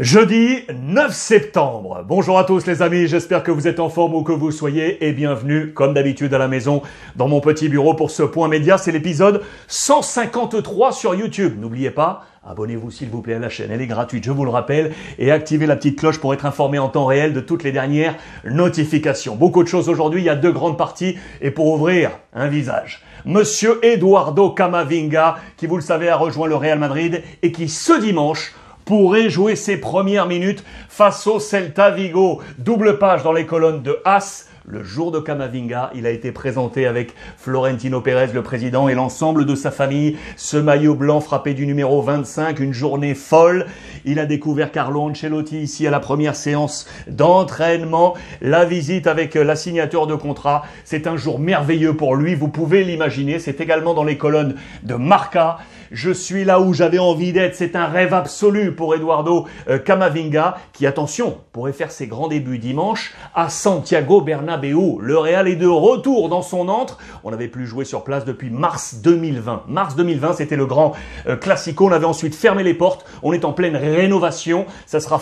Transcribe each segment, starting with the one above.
Jeudi 9 septembre. Bonjour à tous les amis, j'espère que vous êtes en forme où que vous soyez et bienvenue comme d'habitude à la maison dans mon petit bureau pour ce point média. C'est l'épisode 153 sur YouTube. N'oubliez pas, abonnez-vous s'il vous plaît à la chaîne, elle est gratuite, je vous le rappelle, et activez la petite cloche pour être informé en temps réel de toutes les dernières notifications. Beaucoup de choses aujourd'hui, il y a deux grandes parties et pour ouvrir un visage. Monsieur Eduardo Camavinga, qui vous le savez a rejoint le Real Madrid et qui ce dimanche pourrait jouer ses premières minutes face au Celta Vigo. Double page dans les colonnes de AS. Le jour de Camavinga, il a été présenté avec Florentino Pérez, le président, et l'ensemble de sa famille. Ce maillot blanc frappé du numéro 25, une journée folle. Il a découvert Carlo Ancelotti ici à la première séance d'entraînement. La visite avec la signature de contrat, c'est un jour merveilleux pour lui. Vous pouvez l'imaginer, c'est également dans les colonnes de Marca. Je suis là où j'avais envie d'être. C'est un rêve absolu pour Eduardo Camavinga, qui, attention, pourrait faire ses grands débuts dimanche à Santiago Bernabéu. Le Real est de retour dans son antre. On n'avait plus joué sur place depuis mars 2020. Mars 2020, c'était le grand classico. On avait ensuite fermé les portes. On est en pleine rénovation. Ça sera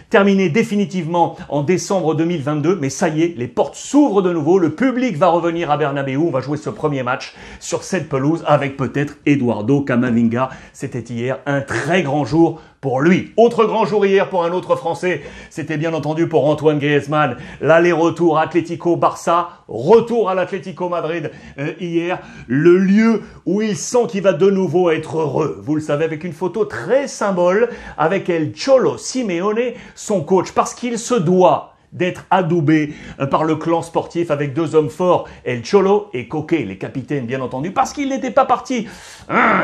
terminé définitivement en décembre 2022. Mais ça y est, les portes s'ouvrent de nouveau. Le public va revenir à Bernabéu. On va jouer ce premier match sur cette pelouse avec peut-être Eduardo Camavinga. C'était hier un très grand jour pour lui. Autre grand jour hier pour un autre Français, c'était bien entendu pour Antoine Griezmann. L'aller-retour Atlético-Barça, retour à l'Atlético Madrid hier. Le lieu où il sent qu'il va de nouveau être heureux. Vous le savez, avec une photo très symbole avec El Cholo Simeone, son coach, parce qu'il se doit d'être adoubé par le clan sportif avec deux hommes forts, El Cholo et Coquet, les capitaines bien entendu, parce qu'il n'était pas parti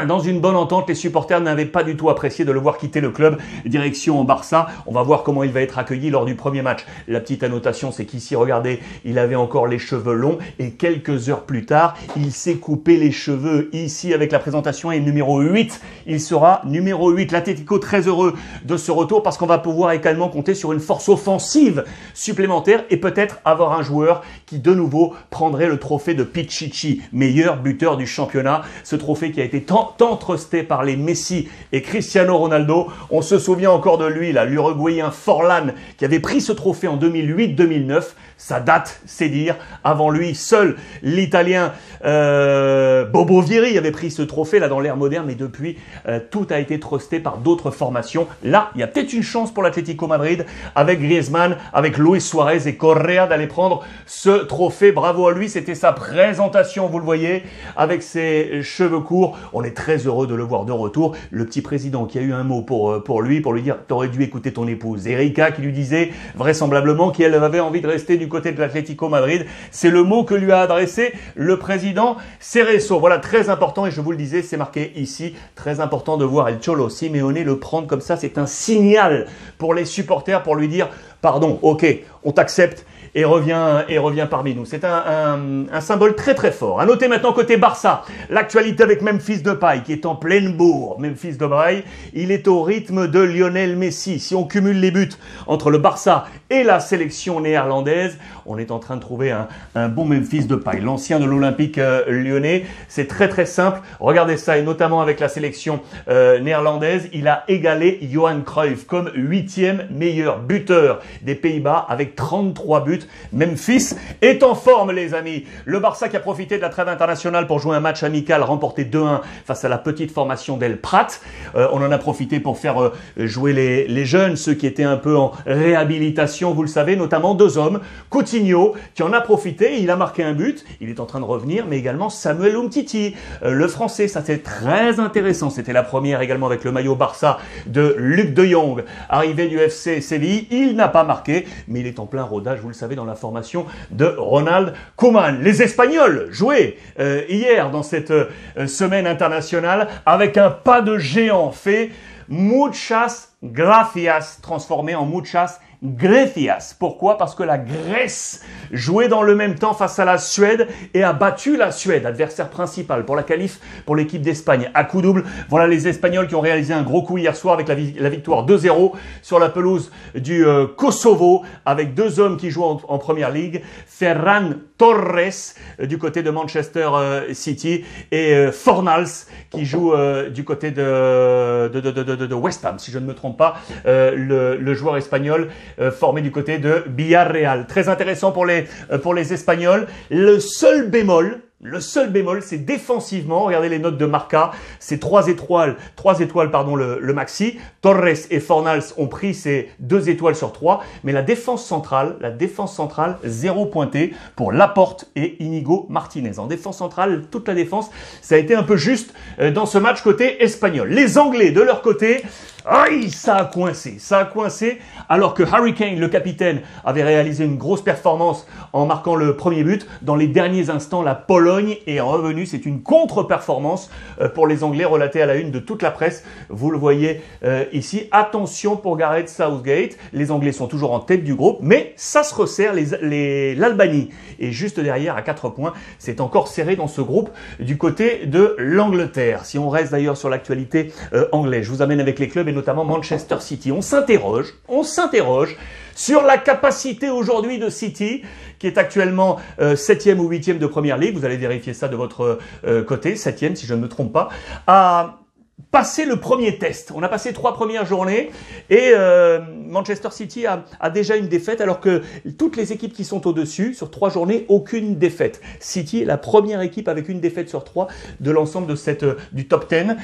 dans une bonne entente. Les supporters n'avaient pas du tout apprécié de le voir quitter le club, direction Barça. On va voir comment il va être accueilli lors du premier match. La petite annotation, c'est qu'ici, regardez, il avait encore les cheveux longs et quelques heures plus tard, il s'est coupé les cheveux. Ici, avec la présentation, et numéro 8, il sera numéro 8. L'Atlético très heureux de ce retour parce qu'on va pouvoir également compter sur une force offensive supplémentaire et peut-être avoir un joueur qui de nouveau prendrait le trophée de Pichichi, meilleur buteur du championnat. Ce trophée qui a été tant trusté par les Messi et Cristiano Ronaldo. On se souvient encore de lui, là, l'Uruguayen Forlán, qui avait pris ce trophée en 2008-2009. Ça date, c'est dire. Avant lui, seul l'Italien Bobo Vieri avait pris ce trophée là dans l'ère moderne, mais depuis, tout a été trusté par d'autres formations. Là, il y a peut-être une chance pour l'Atlético Madrid avec Griezmann, avec Luis Suarez et Correa d'aller prendre ce trophée. Bravo à lui, c'était sa présentation, vous le voyez, avec ses cheveux courts. On est très heureux de le voir de retour. Le petit président qui a eu un mot pour lui dire « T'aurais dû écouter ton épouse ». Erika qui lui disait vraisemblablement qu'elle avait envie de rester du côté de l'Atlético Madrid. C'est le mot que lui a adressé le président Cerezo. Voilà, très important, et je vous le disais, c'est marqué ici, très important de voir El Cholo Simeone le prendre comme ça. C'est un signal pour les supporters pour lui dire « Pardon, ok, on t'accepte ». Et revient parmi nous. C'est un symbole très très fort. À noter maintenant côté Barça, l'actualité avec Memphis Depay qui est en pleine bourre. Memphis Depay, il est au rythme de Lionel Messi. Si on cumule les buts entre le Barça et la sélection néerlandaise, on est en train de trouver un bon Memphis Depay, l'ancien de l'Olympique lyonnais. C'est très très simple. Regardez ça, et notamment avec la sélection néerlandaise, il a égalé Johan Cruyff comme 8e meilleur buteur des Pays-Bas avec 33 buts. Memphis est en forme, les amis. Le Barça qui a profité de la trêve internationale pour jouer un match amical remporté 2-1 face à la petite formation d'El Prat. On en a profité pour faire jouer les jeunes, ceux qui étaient un peu en réhabilitation, vous le savez, notamment deux hommes. Coutinho qui en a profité, il a marqué un but, il est en train de revenir, mais également Samuel Umtiti, le français. Ça c'est très intéressant. C'était la première également avec le maillot Barça de Luc de Jong, arrivé du FC Séville. Il n'a pas marqué, mais il est en plein rodage, vous le savez, dans la formation de Ronald Koeman. Les Espagnols jouaient hier dans cette semaine internationale avec un pas de géant fait. Muchas gracias, transformé en muchas Grecias. Pourquoi? Parce que la Grèce jouait dans le même temps face à la Suède et a battu la Suède, adversaire principal pour la qualif pour l'équipe d'Espagne à coup double. Voilà les Espagnols qui ont réalisé un gros coup hier soir avec la victoire 2-0 sur la pelouse du Kosovo avec deux hommes qui jouent en Première Ligue, Ferran Torres du côté de Manchester City et Fornals qui joue du côté de West Ham, si je ne me trompe pas, le joueur espagnol formé du côté de Villarreal. Très intéressant pour les Espagnols. Le seul bémol, c'est défensivement. Regardez les notes de Marca. C'est 3 étoiles, le maxi. Torres et Fornals ont pris ces 2 étoiles sur 3. Mais la défense centrale, 0 pointé pour Laporte et Inigo Martinez. En défense centrale, toute la défense, ça a été un peu juste dans ce match côté espagnol. Les Anglais, de leur côté, aïe, ça a coincé, alors que Harry Kane, le capitaine, avait réalisé une grosse performance en marquant le premier but. Dans les derniers instants, la Pologne est revenue. C'est une contre-performance pour les Anglais, relatée à la une de toute la presse. Vous le voyez ici. Attention pour Gareth Southgate. Les Anglais sont toujours en tête du groupe, mais ça se resserre. L'Albanie est juste derrière à 4 points. C'est encore serré dans ce groupe du côté de l'Angleterre. Si on reste d'ailleurs sur l'actualité anglaise, je vous amène avec les clubs et notamment Manchester City. On s'interroge sur la capacité aujourd'hui de City, qui est actuellement 7e ou 8e de Première Ligue, vous allez vérifier ça de votre côté, 7e si je ne me trompe pas, à passer le premier test. On a passé 3 premières journées et Manchester City a déjà une défaite alors que toutes les équipes qui sont au-dessus, sur 3 journées, aucune défaite. City est la première équipe avec une défaite sur 3 de l'ensemble de du top 10.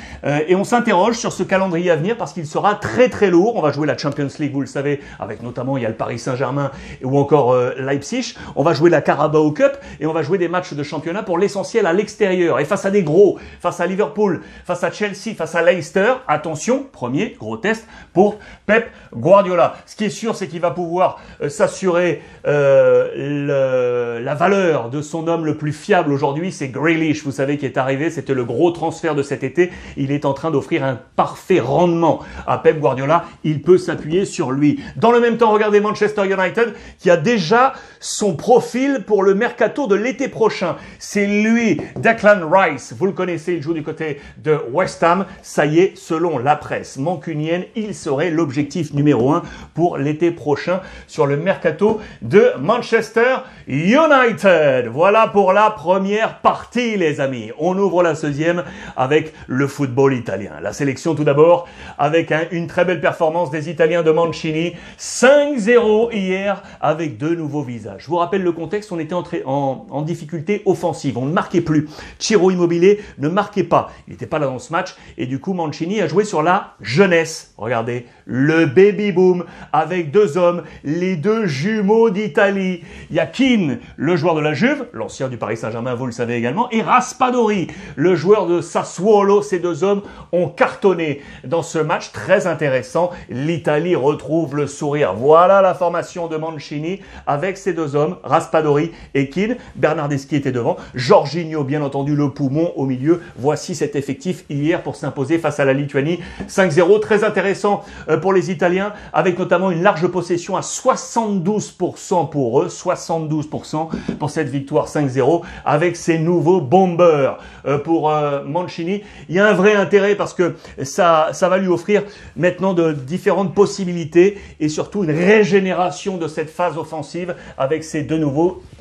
Et on s'interroge sur ce calendrier à venir parce qu'il sera très très lourd. On va jouer la Champions League, vous le savez, avec notamment il y a le Paris Saint-Germain ou encore Leipzig. On va jouer la Carabao Cup et on va jouer des matchs de championnat pour l'essentiel à l'extérieur. Et face à des gros, face à Liverpool, face à Chelsea, face à Leicester, attention, premier gros test pour Pep Guardiola. Ce qui est sûr, c'est qu'il va pouvoir s'assurer la valeur de son homme le plus fiable aujourd'hui, c'est Grealish, vous savez, qui est arrivé, c'était le gros transfert de cet été. Il est en train d'offrir un parfait rendement à Pep Guardiola, il peut s'appuyer sur lui. Dans le même temps, regardez Manchester United qui a déjà son profil pour le mercato de l'été prochain. C'est lui, Declan Rice, vous le connaissez, il joue du côté de West Ham. Ça y est, selon la presse mancunienne, il serait l'objectif numéro 1 pour l'été prochain sur le mercato de Manchester United. Voilà pour la première partie, les amis. On ouvre la deuxième avec le football italien. La sélection tout d'abord avec une très belle performance des Italiens de Mancini. 5-0 hier avec 2 nouveaux visages. Je vous rappelle le contexte, on était en difficulté offensive. On ne marquait plus. Ciro Immobile ne marquait pas. Il n'était pas là dans ce match et du coup Mancini a joué sur la jeunesse. Regardez, le baby boom avec 2 hommes, les 2 jumeaux d'Italie. Il y a Keane, le joueur de la Juve, l'ancien du Paris Saint-Germain, vous le savez également, et Raspadori, le joueur de Sassuolo. Ces 2 hommes ont cartonné dans ce match très intéressant. L'Italie retrouve le sourire. Voilà la formation de Mancini avec ces 2 hommes, Raspadori et Keane. Bernardeschi était devant, Jorginho, bien entendu, le poumon au milieu. Voici cet effectif hier pour s'imposer face à la Lituanie. 5-0, très intéressant pour les Italiens, avec notamment une large possession à 72% pour eux, 72% pour cette victoire 5-0, avec ces nouveaux bombers pour Mancini. Il y a un vrai intérêt parce que ça va lui offrir maintenant de différentes possibilités et surtout une régénération de cette phase offensive avec ces 2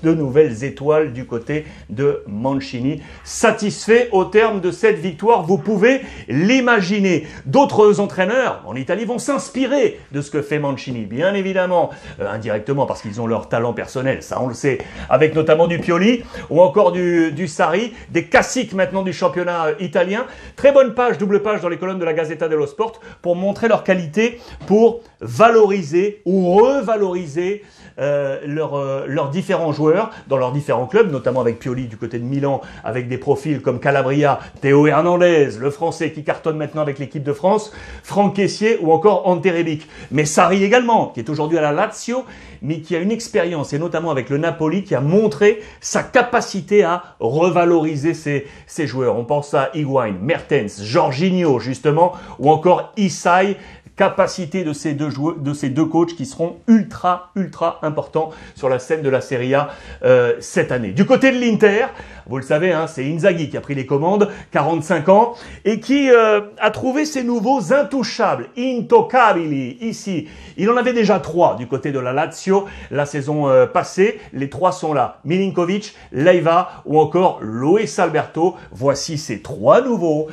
nouvelles étoiles du côté de Mancini. Satisfait au terme de cette victoire, vous pouvez l'imaginer. D'autres entraîneurs en Italie vont s'inspirer de ce que fait Mancini, bien évidemment, indirectement parce qu'ils ont leur talent personnel, ça on le sait, avec notamment du Pioli ou encore du Sarri, des classiques maintenant du championnat italien. Très bonne page, double page dans les colonnes de la Gazzetta dello Sport pour montrer leur qualité, pour valoriser ou revaloriser leurs différents joueurs dans leurs différents clubs, notamment avec Pioli du côté de Milan, avec des profils comme Calabria, Théo Hernandez, le français qui cartonne maintenant avec l'équipe de France, Franck Kessié ou encore Ante Rebic. Mais Sarri également, qui est aujourd'hui à la Lazio, mais qui a une expérience, et notamment avec le Napoli, qui a montré sa capacité à revaloriser ses joueurs. On pense à Higuain, Mertens, Jorginho justement, ou encore Isai, capacités de ces deux coachs qui seront ultra importants sur la scène de la Serie A cette année. Du côté de l'Inter, vous le savez, hein, c'est Inzaghi qui a pris les commandes, 45 ans, et qui a trouvé ses nouveaux intouchables, intoccabili, ici. Il en avait déjà 3 du côté de la Lazio la saison passée. Les 3 sont là. Milinkovic, Leiva ou encore Luis Alberto. Voici ces 3 nouveaux.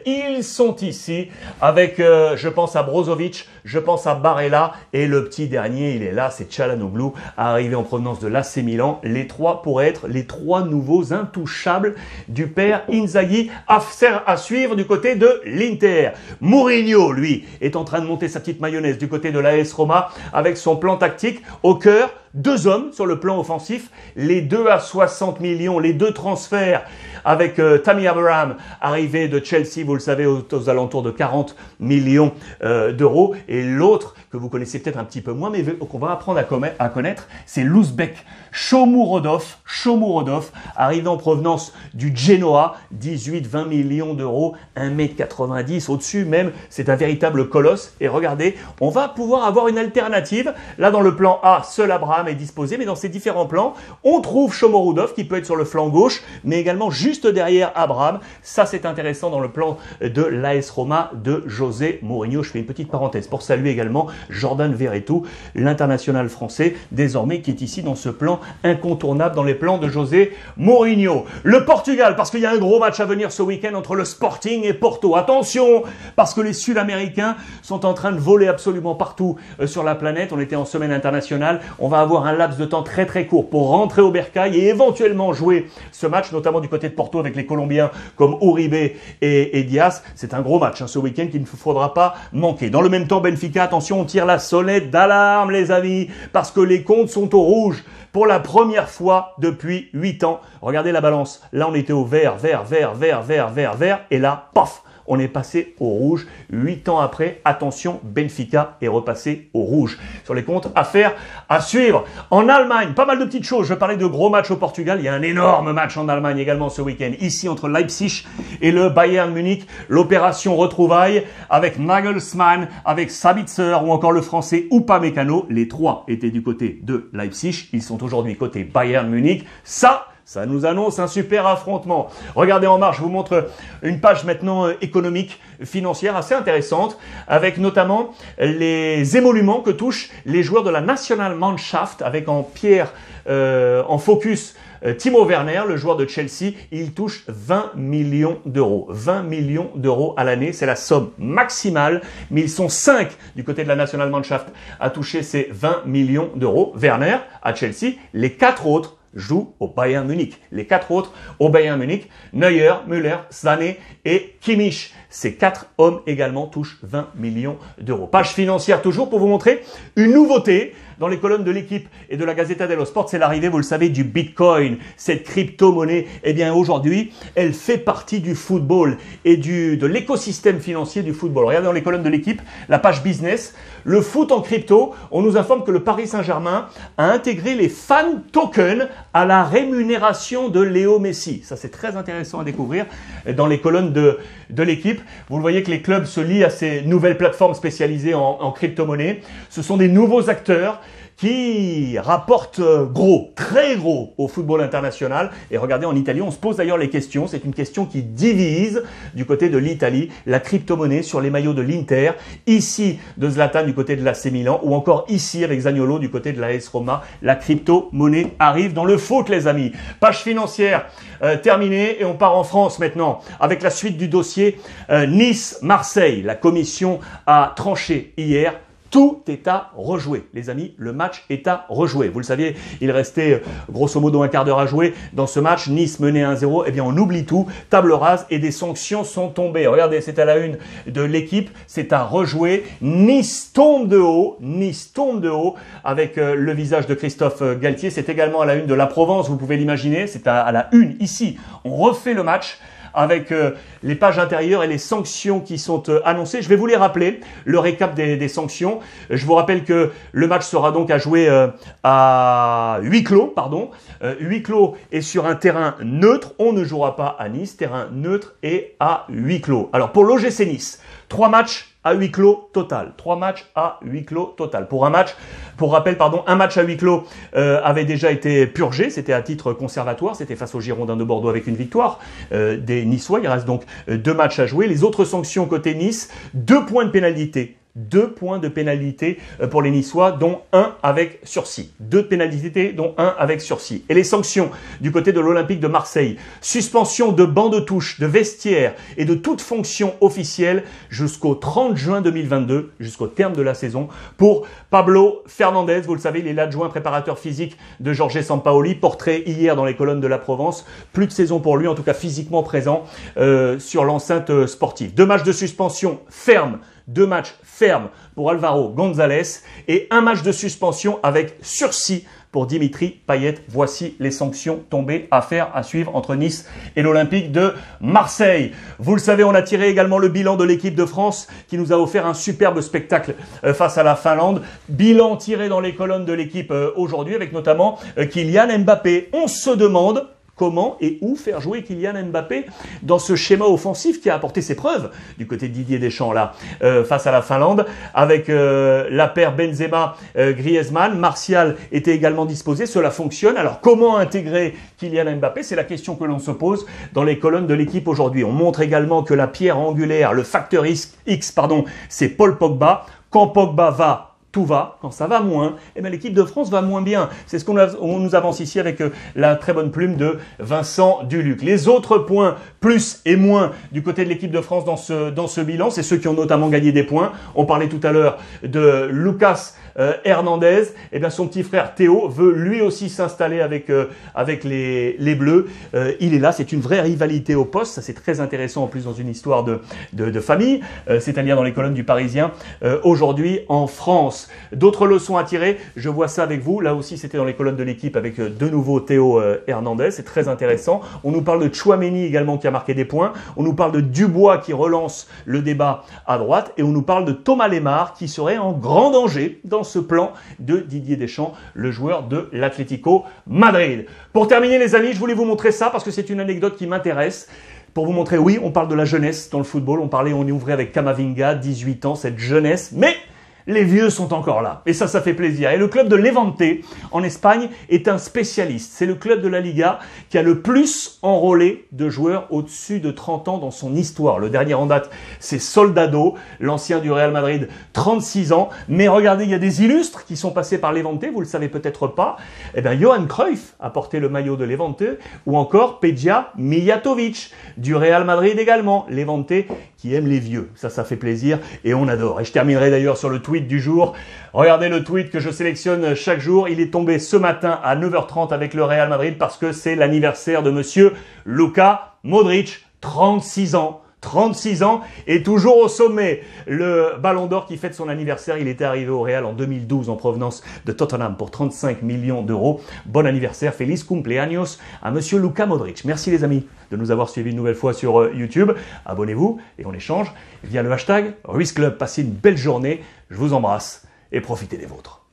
Ils sont ici avec, je pense à Brozovic, je pense à Barella et le petit dernier, il est là, c'est Çalhanoğlu, arrivé en provenance de l'AC Milan. Les 3 pourraient être les 3 nouveaux intouchables du père Inzaghi à suivre du côté de l'Inter. Mourinho, lui, est en train de monter sa petite mayonnaise du côté de l'AS Roma avec son plan tactique au cœur. 2 hommes sur le plan offensif, les 2 à 60 millions, les 2 transferts avec Tammy Abraham, arrivé de Chelsea, vous le savez, aux alentours de 40 millions d'euros. Et l'autre, que vous connaissez peut-être un petit peu moins, mais qu'on va apprendre à connaître, c'est l'Ouzbek Shomurodov, arrivé en provenance du Genoa, 18-20 millions d'euros, 1m90 au-dessus même, c'est un véritable colosse. Et regardez, on va pouvoir avoir une alternative. Là, dans le plan A, seul Abraham est disposé, mais dans ces différents plans, on trouve Shomurodov qui peut être sur le flanc gauche, mais également juste derrière Abraham. Ça, c'est intéressant dans le plan de l'AS Roma de José Mourinho. Je fais une petite parenthèse pour saluer également Jordan Verretou, l'international français, désormais qui est ici dans ce plan incontournable dans les plans de José Mourinho. Le Portugal, parce qu'il y a un gros match à venir ce week-end entre le Sporting et Porto. Attention, parce que les Sud-Américains sont en train de voler absolument partout sur la planète. On était en semaine internationale. On va avoir un laps de temps très court pour rentrer au bercail et éventuellement jouer ce match, notamment du côté de Porto avec les Colombiens comme Uribe et Diaz. C'est un gros match ce week-end qu'il ne faudra pas manquer. Dans le même temps, Benfica, attention, on tire la sonnette d'alarme les amis, parce que les comptes sont au rouge pour la première fois depuis 8 ans. Regardez la balance. Là, on était au vert, et là, paf, on est passé au rouge. 8 ans après, attention, Benfica est repassé au rouge. Sur les comptes, affaire à suivre. En Allemagne, pas mal de petites choses. Je parlais de gros matchs au Portugal. Il y a un énorme match en Allemagne également ce week-end. Ici, entre Leipzig et le Bayern Munich. L'opération retrouvailles avec Nagelsmann, avec Sabitzer ou encore le français Upamecano. Les 3 étaient du côté de Leipzig. Ils sont aujourd'hui côté Bayern Munich. Ça nous annonce un super affrontement. Regardez en marche, je vous montre une page maintenant économique, financière assez intéressante, avec notamment les émoluments que touchent les joueurs de la Nationalmannschaft, avec en pierre, en focus, Timo Werner, le joueur de Chelsea. Il touche 20 millions d'euros. 20 millions d'euros à l'année, c'est la somme maximale, mais ils sont 5 du côté de la Nationalmannschaft à toucher ces 20 millions d'euros. Werner à Chelsea, les 4 autres jouent au Bayern Munich. Les 4 autres au Bayern Munich, Neuer, Müller, Sané et Kimmich. Ces 4 hommes également touchent 20 millions d'euros. Page financière toujours pour vous montrer une nouveauté dans les colonnes de l'équipe et de la Gazzetta dello Sport. C'est l'arrivée, vous le savez, du Bitcoin, cette crypto-monnaie. Eh bien, aujourd'hui, elle fait partie du football et de l'écosystème financier du football. Regardez dans les colonnes de l'équipe, la page business. Le foot en crypto, on nous informe que le Paris Saint-Germain a intégré les fan tokens à la rémunération de Léo Messi. Ça, c'est très intéressant à découvrir dans les colonnes de l'équipe. Vous le voyez que les clubs se lient à ces nouvelles plateformes spécialisées en crypto-monnaie. Ce sont des nouveaux acteurs qui rapportent gros, très gros au football international. Et regardez, en Italie, on se pose d'ailleurs les questions. C'est une question qui divise du côté de l'Italie, la crypto-monnaie sur les maillots de l'Inter, ici de Zlatan du côté de l'AC Milan, ou encore ici avec Zaniolo du côté de l'AS Roma. La crypto-monnaie arrive dans le foot, les amis. Page financière terminée et on part en France maintenant avec la suite du dossier Nice-Marseille. La commission a tranché hier. Tout est à rejouer, les amis. Le match est à rejouer. Vous le saviez, il restait grosso modo un quart d'heure à jouer dans ce match. Nice menait 1-0. Eh bien, on oublie tout. Table rase et des sanctions sont tombées. Regardez, c'est à la une de l'équipe. C'est à rejouer. Nice tombe de haut. Nice tombe de haut avec le visage de Christophe Galtier. C'est également à la une de la Provence. Vous pouvez l'imaginer. C'est à la une ici. On refait le match avec les pages intérieures et les sanctions qui sont annoncées. Je vais vous les rappeler, le récap des sanctions. Je vous rappelle que le match sera donc à jouer à huis clos, huis clos et sur un terrain neutre. On ne jouera pas à Nice, terrain neutre et à huis clos. Alors pour l'OGC Nice, 3 matchs à huis clos total. 3 matchs à huis clos total. Pour rappel, un match à huis clos avait déjà été purgé. C'était à titre conservatoire. C'était face aux Girondins de Bordeaux avec une victoire des Niçois. Il reste donc 2 matchs à jouer. Les autres sanctions côté Nice, 2 points de pénalité. 2 points de pénalité pour les Niçois, dont 1 avec sursis. 2 pénalités, dont 1 avec sursis. Et les sanctions du côté de l'Olympique de Marseille. Suspension de banc de touche, de vestiaire et de toute fonction officielle jusqu'au 30 juin 2022, jusqu'au terme de la saison, pour Pablo Fernandez. Vous le savez, il est l'adjoint préparateur physique de Jorge Sampaoli. Portrait hier dans les colonnes de la Provence. Plus de saison pour lui, en tout cas physiquement présent sur l'enceinte sportive. 2 matchs de suspension fermes. 2 matchs fermes pour Alvaro González et 1 match de suspension avec sursis pour Dimitri Payet. Voici les sanctions tombées, affaire à suivre entre Nice et l'Olympique de Marseille. Vous le savez, on a tiré également le bilan de l'équipe de France qui nous a offert un superbe spectacle face à la Finlande. Bilan tiré dans les colonnes de l'équipe aujourd'hui avec notamment Kylian Mbappé. On se demande comment et où faire jouer Kylian Mbappé dans ce schéma offensif qui a apporté ses preuves du côté de Didier Deschamps là face à la Finlande avec la paire Benzema-Griezmann. Martial était également disposé, cela fonctionne. Alors comment intégrer Kylian Mbappé? C'est la question que l'on se pose dans les colonnes de l'équipe aujourd'hui. On montre également que la pierre angulaire, le facteur X, c'est Paul Pogba. Quand Pogba va, tout va. Quand ça va moins, eh bien, l'équipe de France va moins bien. C'est ce qu'on nous avance ici avec la très bonne plume de Vincent Duluc. Les autres points, plus et moins, du côté de l'équipe de France dans ce bilan, c'est ceux qui ont notamment gagné des points. On parlait tout à l'heure de Lucas Hernandez. Eh bien, son petit frère Théo veut lui aussi s'installer avec les Bleus. Il est là. C'est une vraie rivalité au poste. Ça, c'est très intéressant en plus dans une histoire de famille. C'est-à-dire dans les colonnes du Parisien aujourd'hui en France. D'autres leçons à tirer, je vois ça avec vous. Là aussi, c'était dans les colonnes de l'équipe avec de nouveau Théo Hernandez. C'est très intéressant. On nous parle de Tchouaméni également qui a marqué des points. On nous parle de Dubois qui relance le débat à droite. Et on nous parle de Thomas Lemar qui serait en grand danger dans ce plan de Didier Deschamps, le joueur de l'Atlético Madrid. Pour terminer, les amis, je voulais vous montrer ça parce que c'est une anecdote qui m'intéresse. Pour vous montrer, oui, on parle de la jeunesse dans le football. On y ouvrait avec Camavinga, 18 ans, cette jeunesse. Mais les vieux sont encore là. Et ça fait plaisir. Et le club de Levante, en Espagne, est un spécialiste. C'est le club de la Liga qui a le plus enrôlé de joueurs au-dessus de 30 ans dans son histoire. Le dernier en date, c'est Soldado, l'ancien du Real Madrid, 36 ans. Mais regardez, il y a des illustres qui sont passés par Levante, vous le savez peut-être pas. Eh bien, Johan Cruyff a porté le maillot de Levante, ou encore Peja Mijatovic, du Real Madrid également. Levante qui aime les vieux. Ça fait plaisir et on adore. Et je terminerai d'ailleurs sur le tweet du jour. Regardez le tweet que je sélectionne chaque jour. Il est tombé ce matin à 9h30 avec le Real Madrid parce que c'est l'anniversaire de monsieur Luka Modric, 36 ans. 36 ans et toujours au sommet. Le Ballon d'Or qui fête son anniversaire, il était arrivé au Real en 2012 en provenance de Tottenham pour 35 millions d'euros. Bon anniversaire, feliz cumpleaños à monsieur Luka Modric. Merci les amis de nous avoir suivis une nouvelle fois sur YouTube. Abonnez-vous et on échange via le hashtag Ruiz Club. Passez une belle journée, je vous embrasse et profitez des vôtres.